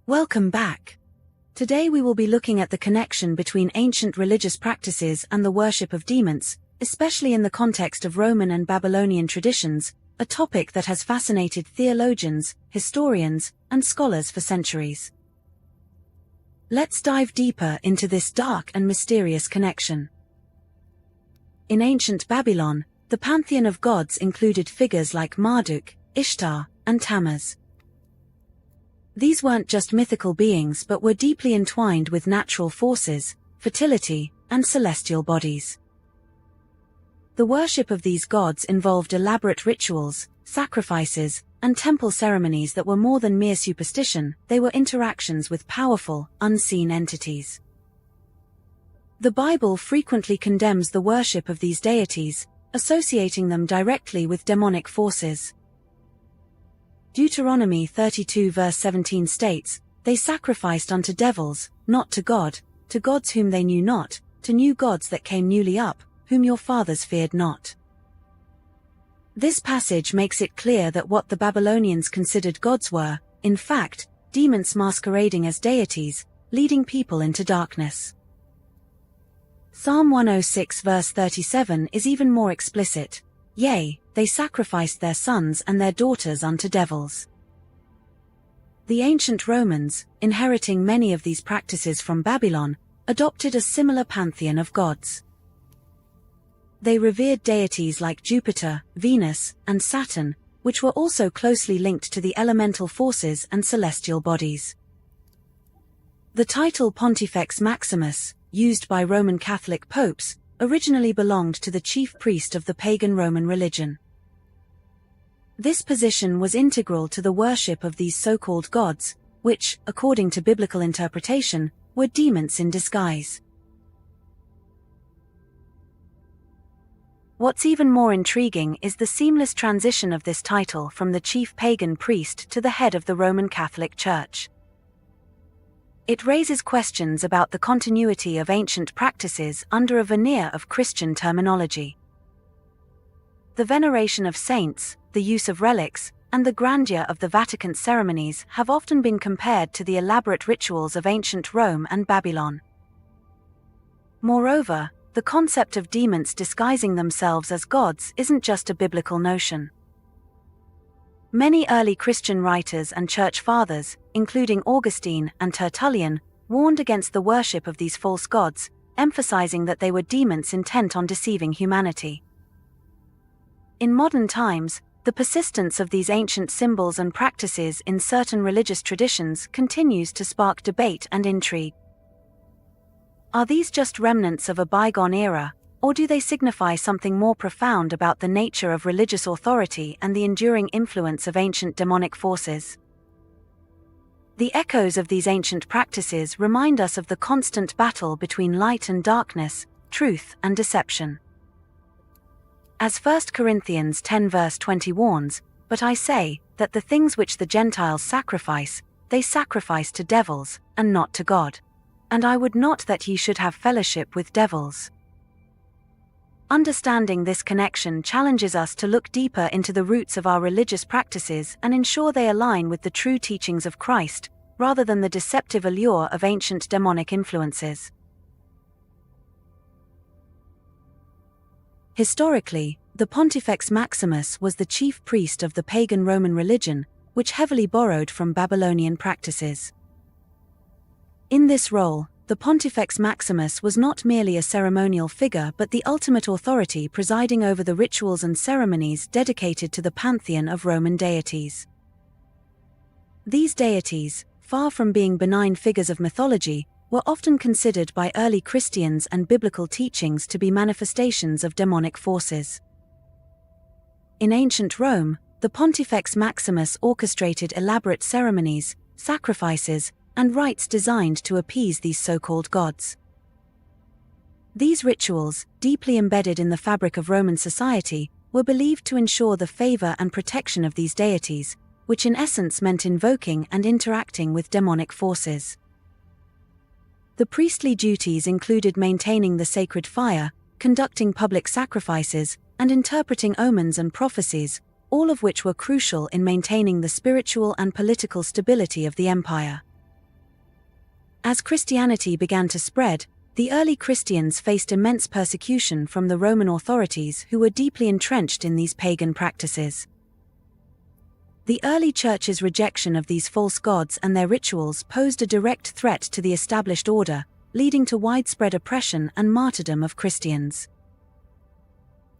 Welcome back. Today we will be looking at the connection between ancient religious practices and the worship of demons, especially in the context of Roman and Babylonian traditions, a topic that has fascinated theologians, historians, and scholars for centuries. Let's dive deeper into this dark and mysterious connection. In ancient Babylon, the pantheon of gods included figures like Marduk, Ishtar, and Tammuz. These weren't just mythical beings but were deeply entwined with natural forces, fertility, and celestial bodies. The worship of these gods involved elaborate rituals, sacrifices, and temple ceremonies that were more than mere superstition. They were interactions with powerful, unseen entities. The Bible frequently condemns the worship of these deities, associating them directly with demonic forces. Deuteronomy 32 verse 17 states, "They sacrificed unto devils, not to God, to gods whom they knew not, to new gods that came newly up, whom your fathers feared not." This passage makes it clear that what the Babylonians considered gods were, in fact, demons masquerading as deities, leading people into darkness. Psalm 106 verse 37 is even more explicit. "Yea, they sacrificed their sons and their daughters unto devils." The ancient Romans, inheriting many of these practices from Babylon, adopted a similar pantheon of gods. They revered deities like Jupiter, Venus, and Saturn, which were also closely linked to the elemental forces and celestial bodies. The title Pontifex Maximus, used by Roman Catholic popes, originally belonged to the chief priest of the pagan Roman religion. This position was integral to the worship of these so-called gods, which, according to biblical interpretation, were demons in disguise. What's even more intriguing is the seamless transition of this title from the chief pagan priest to the head of the Roman Catholic Church. It raises questions about the continuity of ancient practices under a veneer of Christian terminology. The veneration of saints, the use of relics, and the grandeur of the Vatican ceremonies have often been compared to the elaborate rituals of ancient Rome and Babylon. Moreover, the concept of demons disguising themselves as gods isn't just a biblical notion. Many early Christian writers and church fathers, including Augustine and Tertullian, warned against the worship of these false gods, emphasizing that they were demons intent on deceiving humanity. In modern times, the persistence of these ancient symbols and practices in certain religious traditions continues to spark debate and intrigue. Are these just remnants of a bygone era, or do they signify something more profound about the nature of religious authority and the enduring influence of ancient demonic forces? The echoes of these ancient practices remind us of the constant battle between light and darkness, truth and deception. As 1 Corinthians 10 verse 20 warns, "But I say, that the things which the Gentiles sacrifice, they sacrifice to devils, and not to God. And I would not that ye should have fellowship with devils." Understanding this connection challenges us to look deeper into the roots of our religious practices and ensure they align with the true teachings of Christ, rather than the deceptive allure of ancient demonic influences. Historically, the Pontifex Maximus was the chief priest of the pagan Roman religion, which heavily borrowed from Babylonian practices. In this role, the Pontifex Maximus was not merely a ceremonial figure but the ultimate authority presiding over the rituals and ceremonies dedicated to the pantheon of Roman deities. These deities, far from being benign figures of mythology, were often considered by early Christians and biblical teachings to be manifestations of demonic forces. In ancient Rome, the Pontifex Maximus orchestrated elaborate ceremonies, sacrifices, and rites designed to appease these so-called gods. These rituals, deeply embedded in the fabric of Roman society, were believed to ensure the favor and protection of these deities, which in essence meant invoking and interacting with demonic forces. The priestly duties included maintaining the sacred fire, conducting public sacrifices, and interpreting omens and prophecies, all of which were crucial in maintaining the spiritual and political stability of the empire. As Christianity began to spread, the early Christians faced immense persecution from the Roman authorities who were deeply entrenched in these pagan practices. The early church's rejection of these false gods and their rituals posed a direct threat to the established order, leading to widespread oppression and martyrdom of Christians.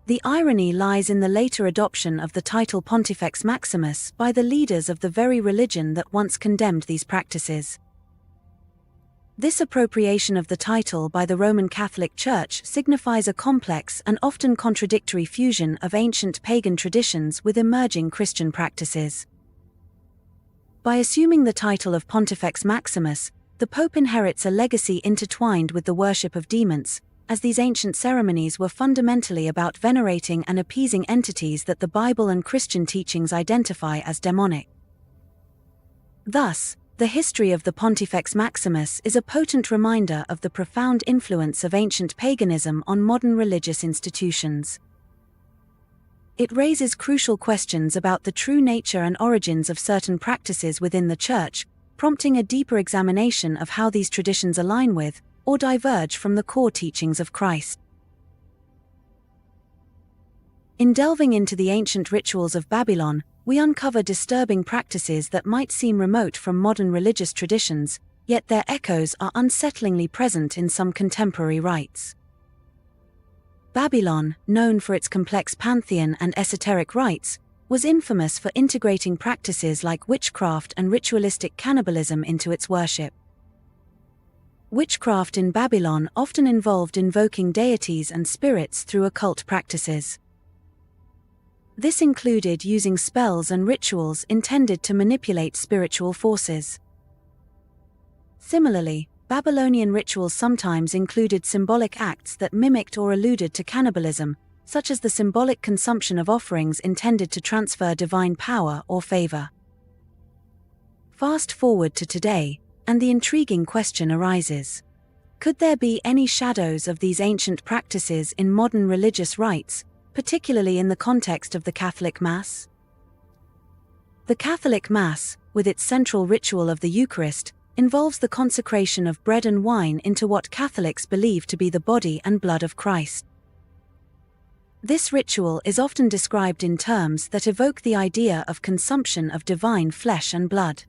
The irony lies in the later adoption of the title Pontifex Maximus by the leaders of the very religion that once condemned these practices. This appropriation of the title by the Roman Catholic Church signifies a complex and often contradictory fusion of ancient pagan traditions with emerging Christian practices. By assuming the title of Pontifex Maximus, the Pope inherits a legacy intertwined with the worship of demons, as these ancient ceremonies were fundamentally about venerating and appeasing entities that the Bible and Christian teachings identify as demonic. Thus, the history of the Pontifex Maximus is a potent reminder of the profound influence of ancient paganism on modern religious institutions. It raises crucial questions about the true nature and origins of certain practices within the Church, prompting a deeper examination of how these traditions align with, or diverge from the core teachings of Christ. In delving into the ancient rituals of Babylon, we uncover disturbing practices that might seem remote from modern religious traditions, yet their echoes are unsettlingly present in some contemporary rites. Babylon, known for its complex pantheon and esoteric rites, was infamous for integrating practices like witchcraft and ritualistic cannibalism into its worship. Witchcraft in Babylon often involved invoking deities and spirits through occult practices. This included using spells and rituals intended to manipulate spiritual forces. Similarly, Babylonian rituals sometimes included symbolic acts that mimicked or alluded to cannibalism, such as the symbolic consumption of offerings intended to transfer divine power or favor. Fast forward to today, and the intriguing question arises: could there be any shadows of these ancient practices in modern religious rites, particularly in the context of the Catholic Mass? The Catholic Mass, with its central ritual of the Eucharist, involves the consecration of bread and wine into what Catholics believe to be the body and blood of Christ. This ritual is often described in terms that evoke the idea of consumption of divine flesh and blood.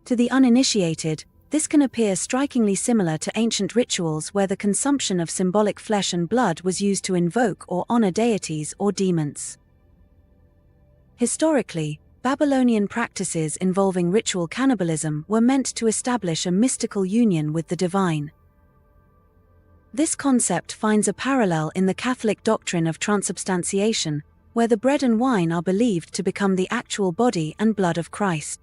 To the uninitiated, this can appear strikingly similar to ancient rituals where the consumption of symbolic flesh and blood was used to invoke or honor deities or demons. Historically, Babylonian practices involving ritual cannibalism were meant to establish a mystical union with the divine. This concept finds a parallel in the Catholic doctrine of transubstantiation, where the bread and wine are believed to become the actual body and blood of Christ.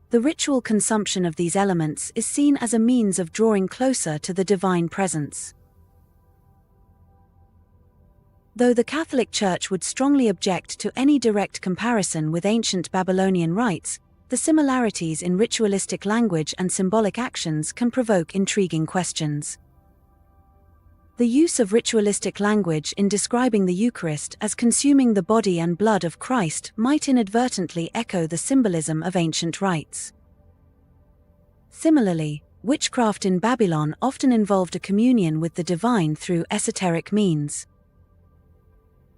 The ritual consumption of these elements is seen as a means of drawing closer to the divine presence. Though the Catholic Church would strongly object to any direct comparison with ancient Babylonian rites, the similarities in ritualistic language and symbolic actions can provoke intriguing questions. The use of ritualistic language in describing the Eucharist as consuming the body and blood of Christ might inadvertently echo the symbolism of ancient rites. Similarly, witchcraft in Babylon often involved a communion with the divine through esoteric means.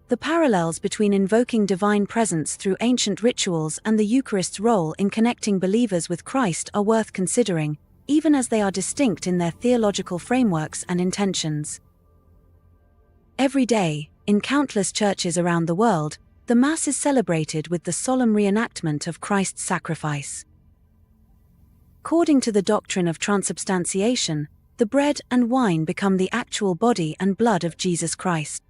The parallels between invoking divine presence through ancient rituals and the Eucharist's role in connecting believers with Christ are worth considering, even as they are distinct in their theological frameworks and intentions. Every day, in countless churches around the world, the Mass is celebrated with the solemn reenactment of Christ's sacrifice. According to the doctrine of transubstantiation, the bread and wine become the actual body and blood of Jesus Christ.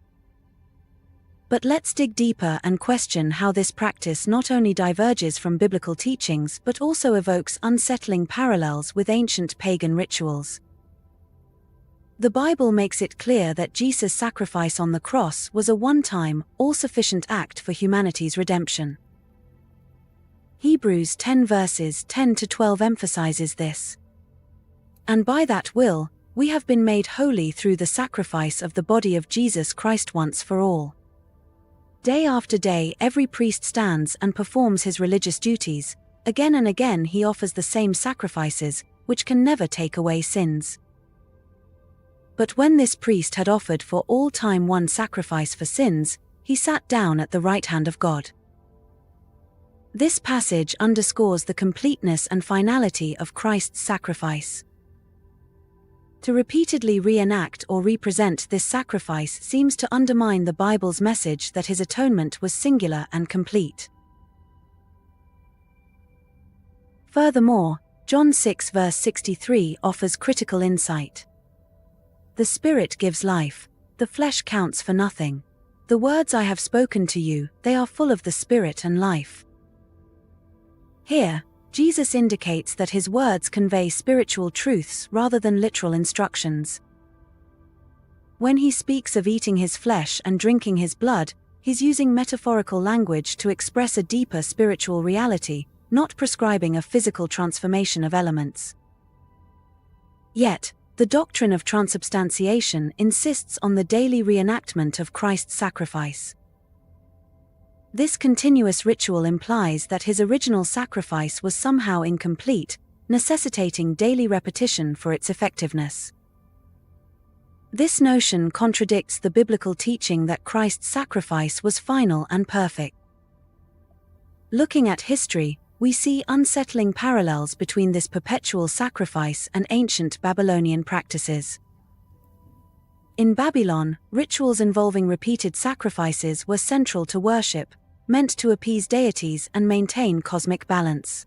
But let's dig deeper and question how this practice not only diverges from biblical teachings but also evokes unsettling parallels with ancient pagan rituals. The Bible makes it clear that Jesus' sacrifice on the cross was a one-time, all-sufficient act for humanity's redemption. Hebrews 10 verses 10 to 12 emphasizes this. And by that will, we have been made holy through the sacrifice of the body of Jesus Christ once for all. Day after day every priest stands and performs his religious duties, Again and again he offers the same sacrifices, which can never take away sins. But when this priest had offered for all time one sacrifice for sins, he sat down at the right hand of God. This passage underscores the completeness and finality of Christ's sacrifice. To repeatedly reenact or represent this sacrifice seems to undermine the Bible's message that his atonement was singular and complete. Furthermore, John 6 verse 63 offers critical insight. The Spirit gives life, the flesh counts for nothing. The words I have spoken to you, they are full of the Spirit and life. Here, Jesus indicates that his words convey spiritual truths rather than literal instructions. When he speaks of eating his flesh and drinking his blood, he's using metaphorical language to express a deeper spiritual reality, not prescribing a physical transformation of elements. Yet, the doctrine of transubstantiation insists on the daily reenactment of Christ's sacrifice. This continuous ritual implies that his original sacrifice was somehow incomplete, necessitating daily repetition for its effectiveness. This notion contradicts the biblical teaching that Christ's sacrifice was final and perfect. Looking at history, we see unsettling parallels between this perpetual sacrifice and ancient Babylonian practices. In Babylon, rituals involving repeated sacrifices were central to worship, meant to appease deities and maintain cosmic balance.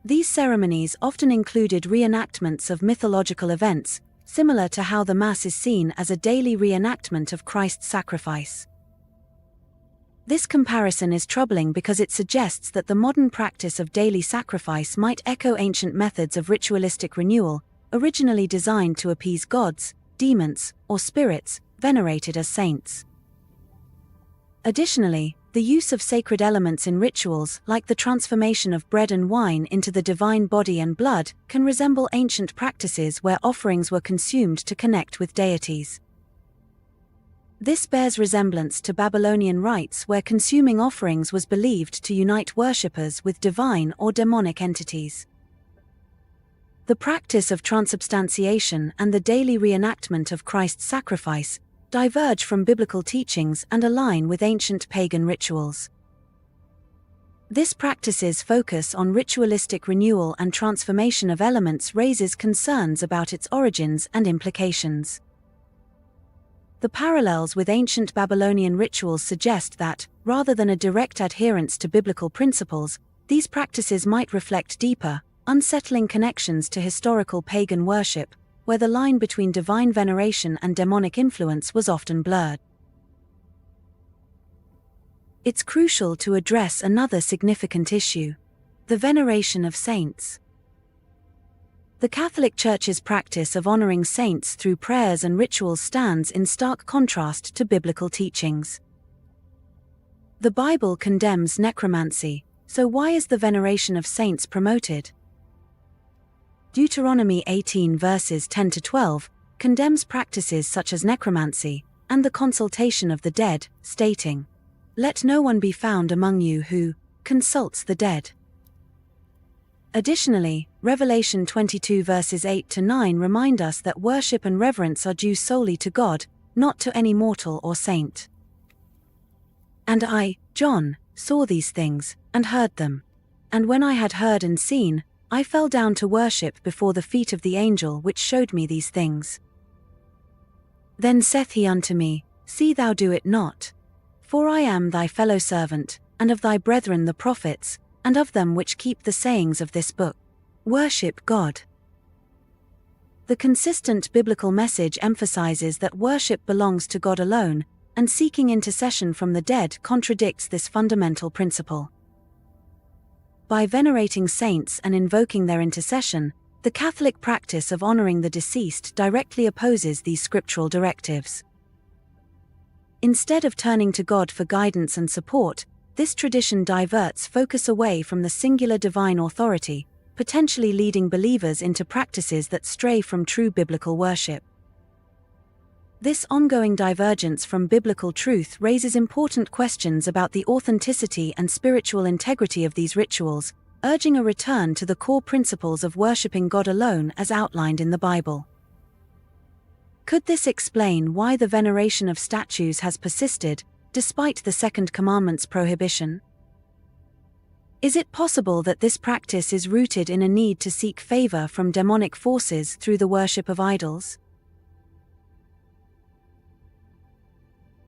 These ceremonies often included reenactments of mythological events, similar to how the Mass is seen as a daily reenactment of Christ's sacrifice. This comparison is troubling because it suggests that the modern practice of daily sacrifice might echo ancient methods of ritualistic renewal, originally designed to appease gods, demons, or spirits, venerated as saints. Additionally, the use of sacred elements in rituals, like the transformation of bread and wine into the divine body and blood, can resemble ancient practices where offerings were consumed to connect with deities. This bears resemblance to Babylonian rites where consuming offerings was believed to unite worshippers with divine or demonic entities. The practice of transubstantiation and the daily reenactment of Christ's sacrifice diverge from biblical teachings and align with ancient pagan rituals. This practice's focus on ritualistic renewal and transformation of elements raises concerns about its origins and implications. The parallels with ancient Babylonian rituals suggest that, rather than a direct adherence to biblical principles, these practices might reflect deeper, unsettling connections to historical pagan worship, where the line between divine veneration and demonic influence was often blurred. It's crucial to address another significant issue: the veneration of saints. The Catholic Church's practice of honoring saints through prayers and rituals stands in stark contrast to biblical teachings. The Bible condemns necromancy, so why is the veneration of saints promoted? Deuteronomy 18 verses 10 to 12 condemns practices such as necromancy and the consultation of the dead, stating, "Let no one be found among you who consults the dead." Additionally, Revelation 22 verses 8 to 9 remind us that worship and reverence are due solely to God, not to any mortal or saint. "And I, John, saw these things, and heard them. And when I had heard and seen, I fell down to worship before the feet of the angel which showed me these things. Then saith he unto me, See thou do it not. For I am thy fellow servant, and of thy brethren the prophets, and of them which keep the sayings of this book. Worship God." The consistent biblical message emphasizes that worship belongs to God alone, and seeking intercession from the dead contradicts this fundamental principle. By venerating saints and invoking their intercession, the Catholic practice of honoring the deceased directly opposes these scriptural directives. Instead of turning to God for guidance and support, this tradition diverts focus away from the singular divine authority, potentially leading believers into practices that stray from true biblical worship. This ongoing divergence from biblical truth raises important questions about the authenticity and spiritual integrity of these rituals, urging a return to the core principles of worshipping God alone as outlined in the Bible. Could this explain why the veneration of statues has persisted, despite the Second Commandment's prohibition? Is it possible that this practice is rooted in a need to seek favor from demonic forces through the worship of idols?